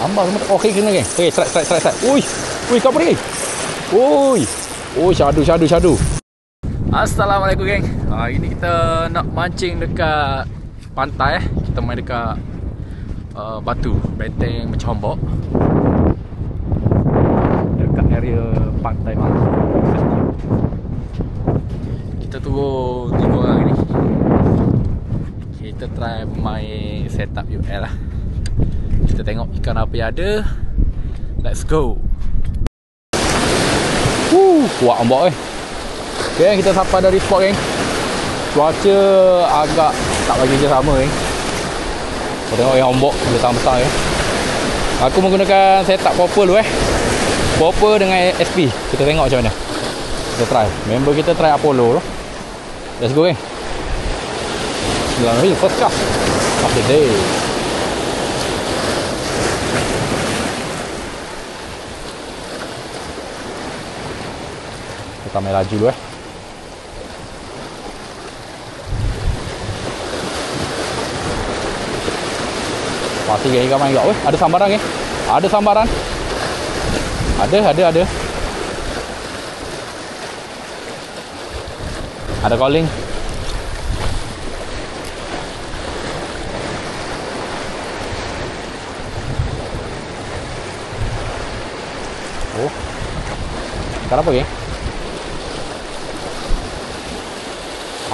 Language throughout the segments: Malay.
Ambang semua. Okey, kena geng. Okey, strike. Ui. Ui, kau apa ni? Ui. Ui, syadu. Assalamualaikum geng. Hari ni kita nak mancing dekat pantai. Kita main dekat batu, benteng Mencombok. Dekat area pantai Mangku. Kita turun 3 orang ni. Kita try main setup UL lah. Kita tengok ikan apa yang ada. Let's go. Kuat ombak Okay, kita sampai dari spot geng. Cuaca agak tak bagi je sama geng. Kau tengok yang ombak besar-besar Aku menggunakan setup popper dulu popper dengan SP. Kita tengok macam mana. Kita try. Member kita try Apollo tu. Let's go geng. Bismillahirrahmanirrahim. First cast of the day. Kita main laju dulu Pasti geng ikan main juga ada sambaran geng. Ada sambaran. Ada. Ada calling. Oh. Ikan apa geng?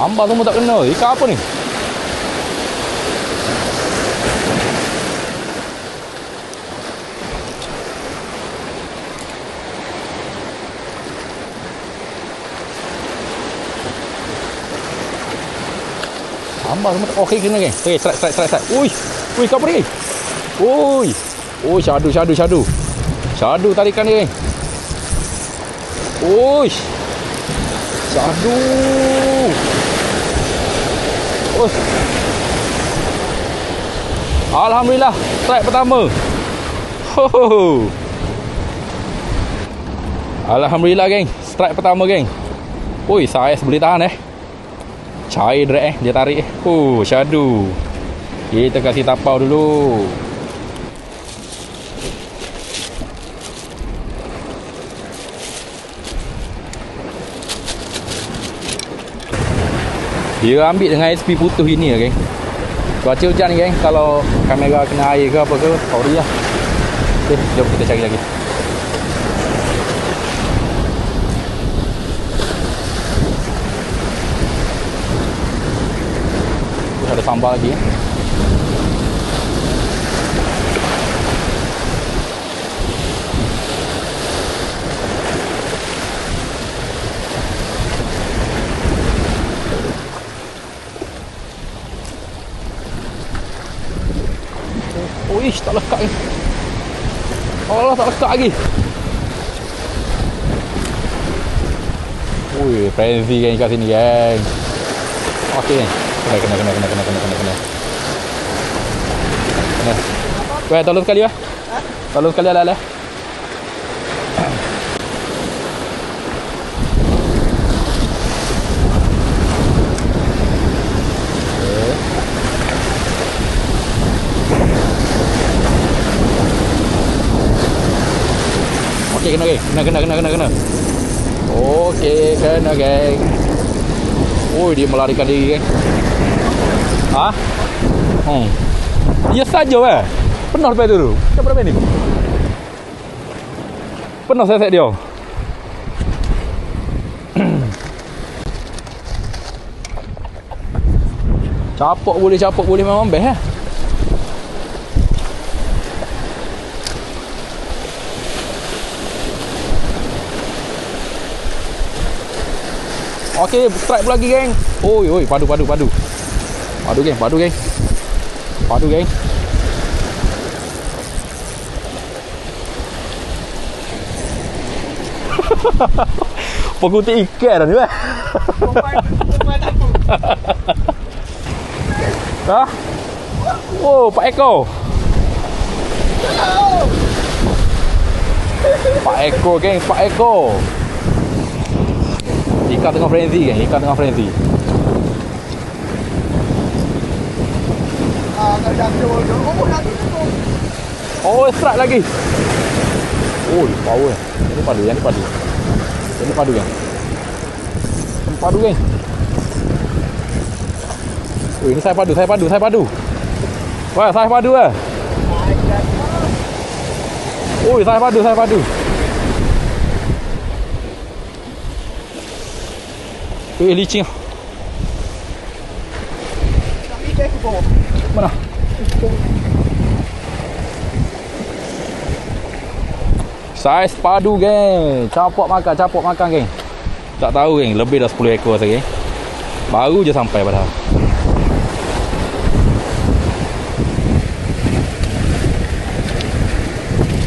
Ambang semua tak kena. Ikan apa ni? Ambang semua tak. Okey, kena geng. Okey, strike. Ui, kau apa ni? Ui, syadu. Syadu tarikan ni geng. Ui. Syadu. Alhamdulillah, strike pertama. Alhamdulillah geng, strike pertama geng. Ui, saiz boleh tahan Cair direct dia tarik syadu. Kita kasih tapau dulu. Dia ambil dengan SP putus ini geng. Cuaca hujan ni geng. Kalau kamera kena air ke apa ke, sorry lah. Okay, jom kita cari lagi. Ada sambal lagi tak lekat ni. Allah, tak lekat lagi. Ui, frenzy geng kat sini geng. Okey geng. Kena. Weh, tolong sekali Tolong sekali ala. Okey, kena geng. Kena. Okey, kena geng. Oi, dia melarikan diri geng. Dia saja Penuh lepas tu. Macam berapa ni? Penuh saya set dia. Capok boleh memang best Okey, strike pula lagi geng. Oi, padu geng. Padu geng. Pengutip ikan dah ni Oh, 4 ekor. 4 ekor geng, 4 ekor. Ikan tengah frenzy geng, Oh, strike lagi. Oh, power. Ini padu, yang ni padu. Ini padu kan. Ini padu kan. Oh, ini saya padu. Wah, saya padu ah. Oh, saya padu. Licin. Mana? Saiz padu geng. Capok makan geng. Tak tahu geng, lebih dah 10 ekor saya geng. Baru je sampai padahal.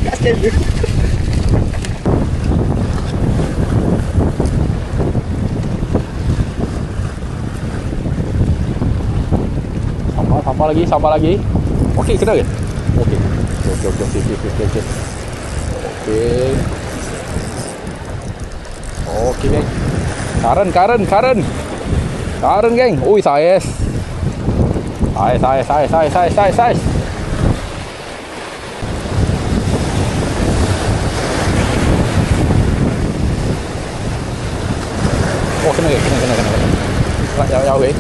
Kat skala. Sabar lagi. Okey, kena ke? Okey. Okey geng. Karen geng. Ui, saiz. Saiz. Oh, kena. Jauh geng.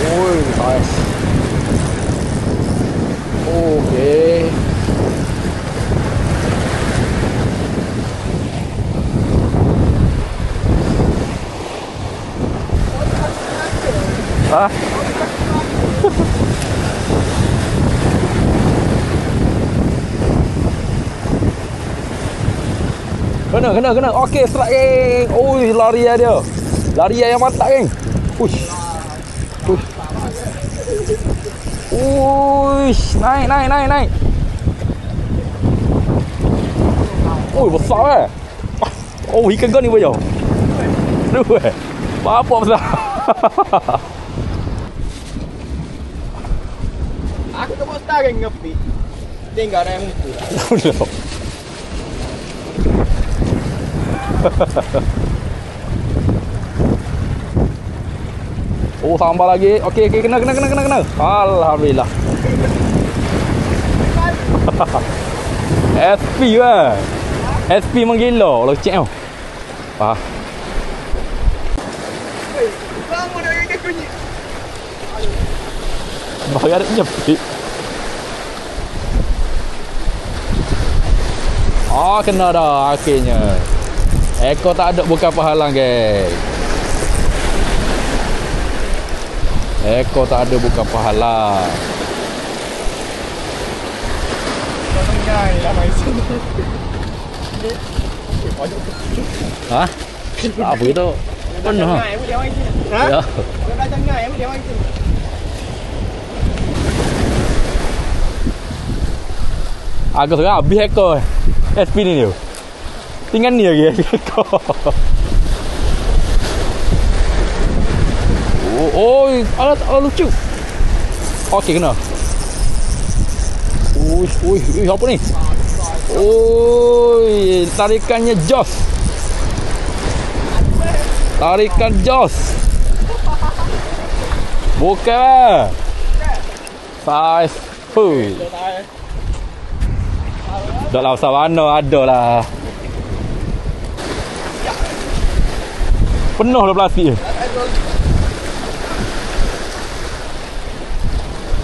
Ui, saiz. Okey. Ha? Kena. Okey, strike geng. Ui, larian dia. Larian yang mantap geng. Uish. Naik. Ui, besar Oh, ikan kau ni banyak. Dua. Apa besar? Aku tak mau start kan ngepi. Tinggal naik muka. Oh, sambal lagi. Okey, kena. Alhamdulillah. SP lah. SP menggila kalau cek tau. Faham. Lama dah ikan kunyit. Bahaya ada nyepit. Kena dah akhirnya. Ekor tak ada bukan pahalang geng. Ekor tak ada bukan pahalang. Jangan lah main sini. Ha? Apa itu? Penuh. Dia main sini. Ha? Ya. Dia jangan dia main sini. Aku sekarang habis ekor SP ni dia. Tinggal ni lagi ekor. Alah lucu. Okey, kena. Ui, apa ni? Ui, tarikannya jos. Tarikan jos. Bukan. Saiz. Tak lah savana ada lah. Penuh dah plastik.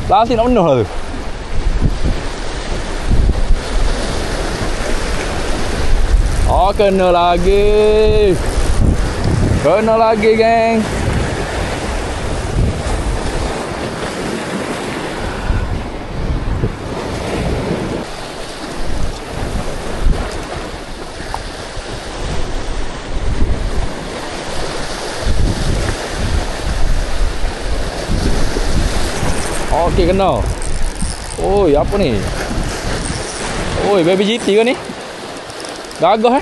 Plastik nak penuh lah tu. Kena lagi geng. Okey, kena. Oi, apa ni? Oi, baby GT ke ni? Gagah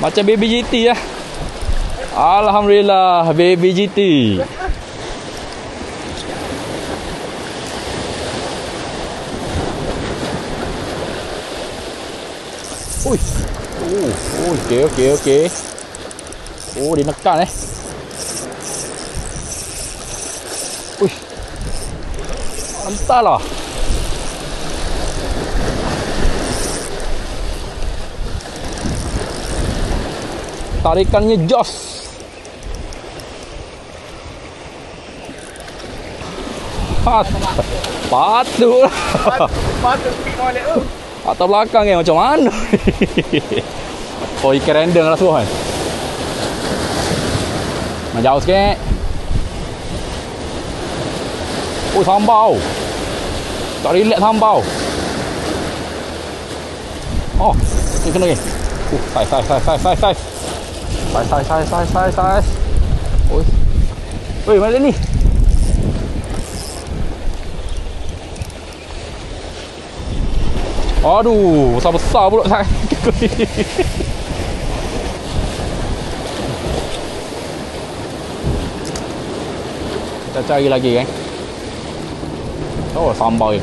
Macam baby GT lah. Alhamdulillah, baby GT. Ui. Okey. Oh, dia nekan Ui. Entahlah. Tarikannya jos. Patut. Patut molek tu. Atas belakang ni macam mana? Oh, ikan rendang lah suruh kan. Jauh sikit. Oh, sambal. Tak relax sambal. Oh, ni kena ni. Saiz. Oi. Oi, mana ni? Aduh, besar-besar pula saya. Kita cari lagi kan. Oh, sambal ni.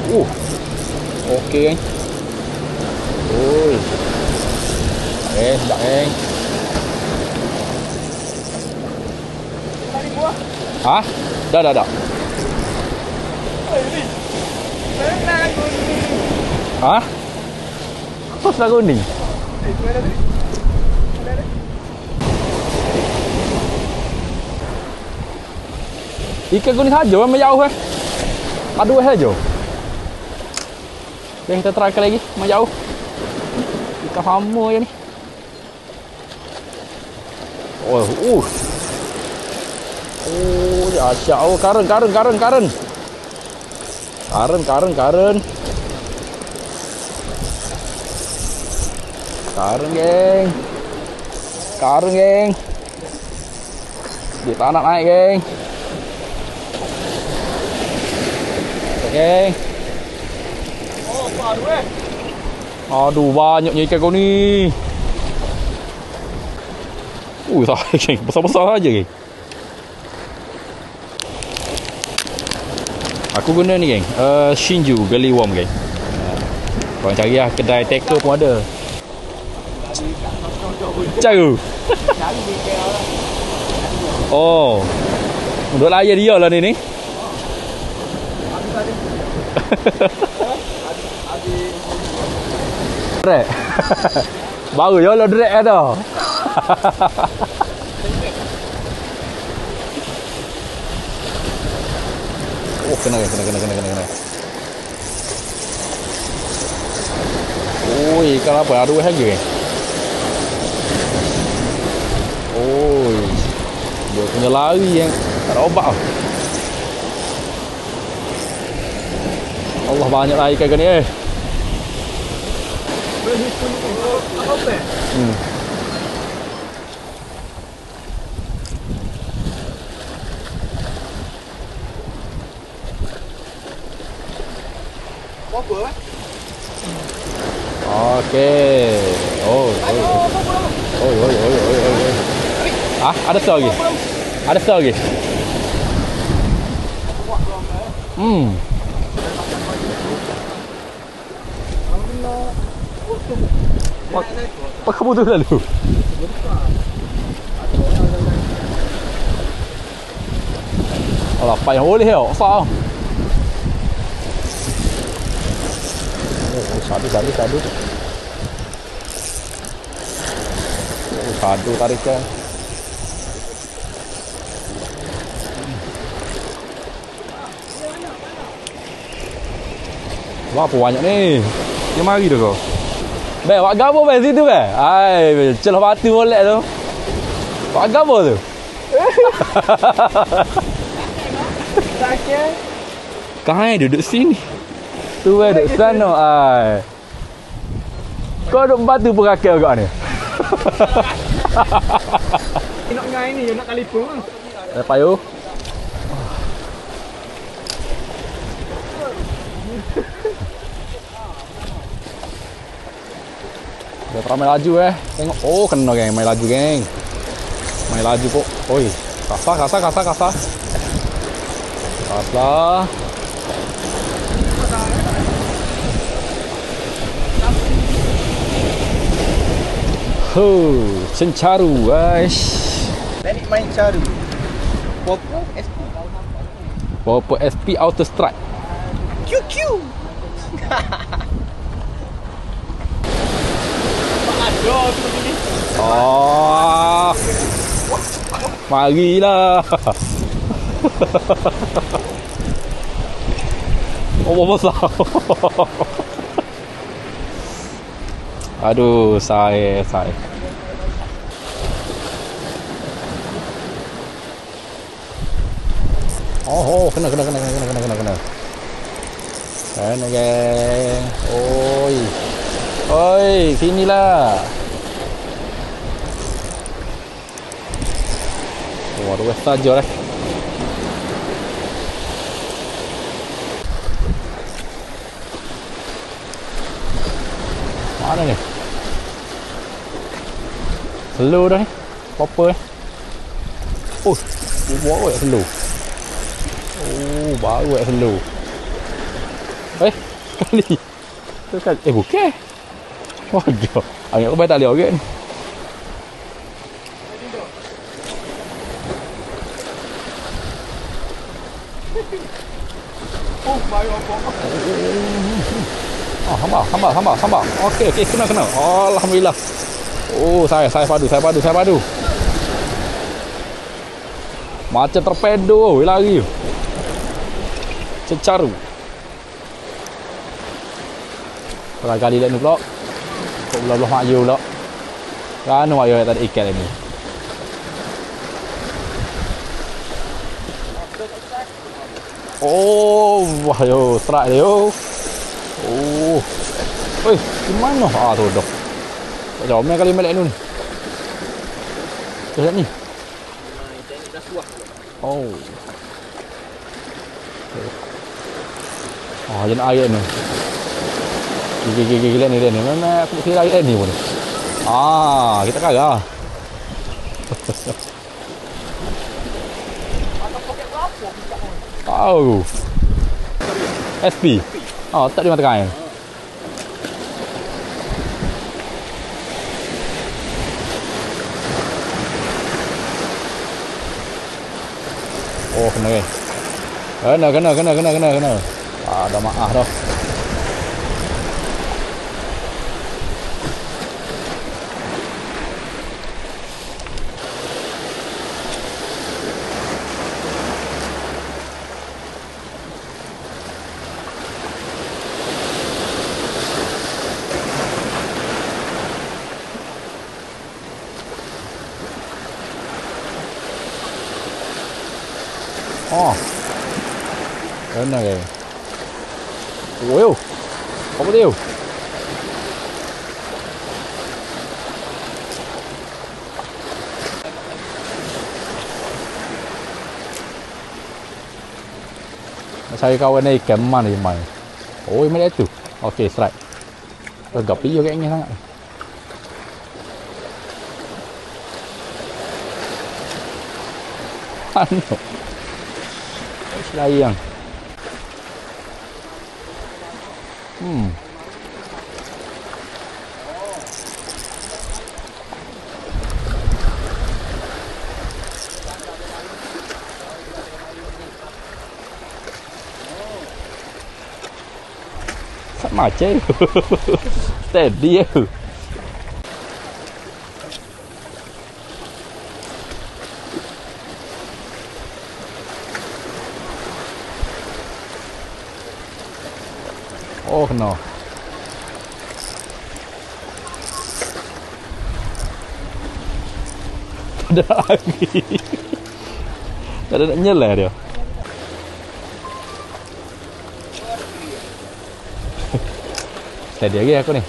Okey kan. Oi. Sedap kan. Tadi buah. Ha? Dah. Oi, ni. Senang aku ni. Ha? Apa sudah kuning? Mana tadi? Mana? Ikan kuning saja memang jauh eh. Ada saja. Okay, kita try lagi. Memang jauh. Ikan sama je ni. Oh, dahsyat. Oh, karen. Karen, geng. Dia tak nak naik, geng. Geng. Oh, baru eh. Aduh, banyaknya ikan kau ni. Tak, geng. Besar-besar saja, geng. Aku guna ni, geng. Shinju Geli Worm, geng. Korang cari lah. Kedai tackle pun ada. Cara. Oh. Duk layar dia lah ni. Drag. Baru je lah drag ada. Oh, kena. Oh, ikan apa? Ada harga. Oh, dia punya lari yang tak ada obat. Allah, banyak lah ikan ni eh. Apa? Apa? Okey. Oh. Ah, ada stok lagi. Apa kamu tu lalu? Alah, payah boleh tau. Besar. Sadu. Sadu tarikan. Wah, apa banyak ni? Dia mari dah kau. Bek, buat gapo bek situ bek? Ai, celah batu molek tu. Buat gapo tu? Sakit. Kahai duduk sini. Tu duduk sana ai. Kau duduk batu perakil agak ni. Nak ngai ni, nak kalipung. Dah payuh. Dia teramai laju eh. Tengok. Oh, kena geng. Main laju geng. Main laju kok. Oi. Kasar. Cencaru guys. Teknik main caru. Popo SP Auto Strike. QQ. Aduh, tu begini. Oh. Marilah. Oh, besar. Aduh, saya. Oh, kena. Kena, geng. Oi, sinilah. Wah, ruas saja dah. Mana ni? Slow dah ni. Apa Oh, baru slow. Oh, baru slow. Sekali. Bukan. Waduh. Ayat aku baik tak lihat ke ni. Oh, baru apa? Hambar. Okey, kena. Alhamdulillah. Oh, saya padu. Macam torpedo lari. Cecaru. Berapa kali dah ni pula? Kok belah-belah mak you pula? Kan mak you tadi ikan ni. Oh, wah yo, strike dia yo. Oh. Di mana? Tu dah. Tak jauh kali melek nun. Lihat ni. Oh. Jangan air ni. Gila ni dia ni. Memang aku kira air ni pun. Kita kagak. Tahu. SP. Tak di mata kain. Oh, kena ke? Kena. Dah maaf dah. Kena ke? Oh, apa dia? Cari kawan ni ikan mana dia main. Oh, mana tu? Okey, strike. Tegap dia kayaknya sangat. Anu. Selayang. Sama je. Steady je. Oh, kena. Ada lagi. Tak ada nak nyelai dia. Steady lagi aku ni.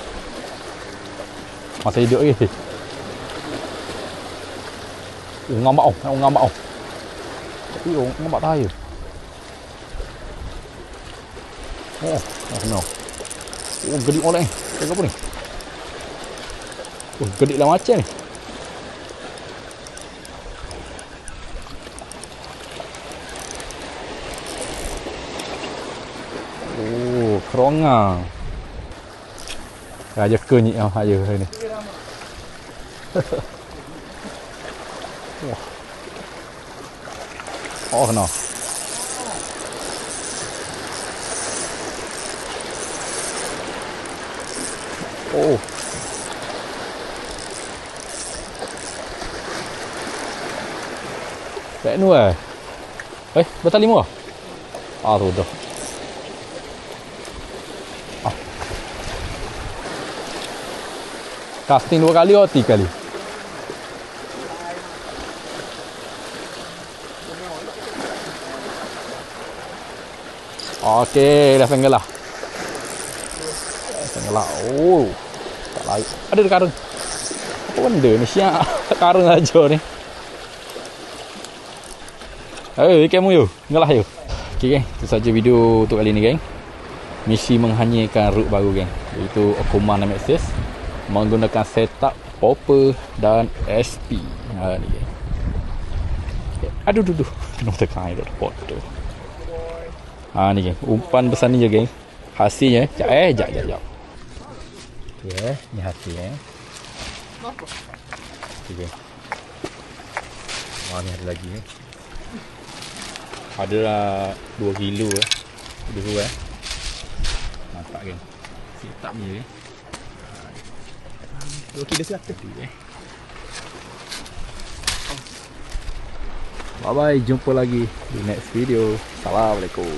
Masih hidup lagi. Ngambak oh. Tapi ngambak tahu. Oh, kena. Oh, gedik oleh. Tengok apa ni? Oh, gedik lah macam ni. Oh, kerongang. Raja kenyik ah aja hari ni. Wah. Oh, kena. Oh. Tekno bertali murah. Tu dah. Casting 2 kali atau 3 kali? Okey, dah single lah. Oh, tak lain. Ada karung. Apa benda ni siap? Karung aja ni. Kamu yo. Ngalah yo. Okey geng, itu saja video untuk kali ni geng. Misi menghanyirkan root baru geng, iaitu Okuma Nemesis menggunakan setup popper dan SP. Ni geng. Aduh kena tekan air pot tu. Ni geng, umpan besar ni je geng. Hasilnya, jap. Ni hasil Okay. Ni ada lagi ni. Ada 2 kilo dulu nampak kan. Setup ni 2 kilo 100 Bye bye, jumpa lagi di next video. Assalamualaikum.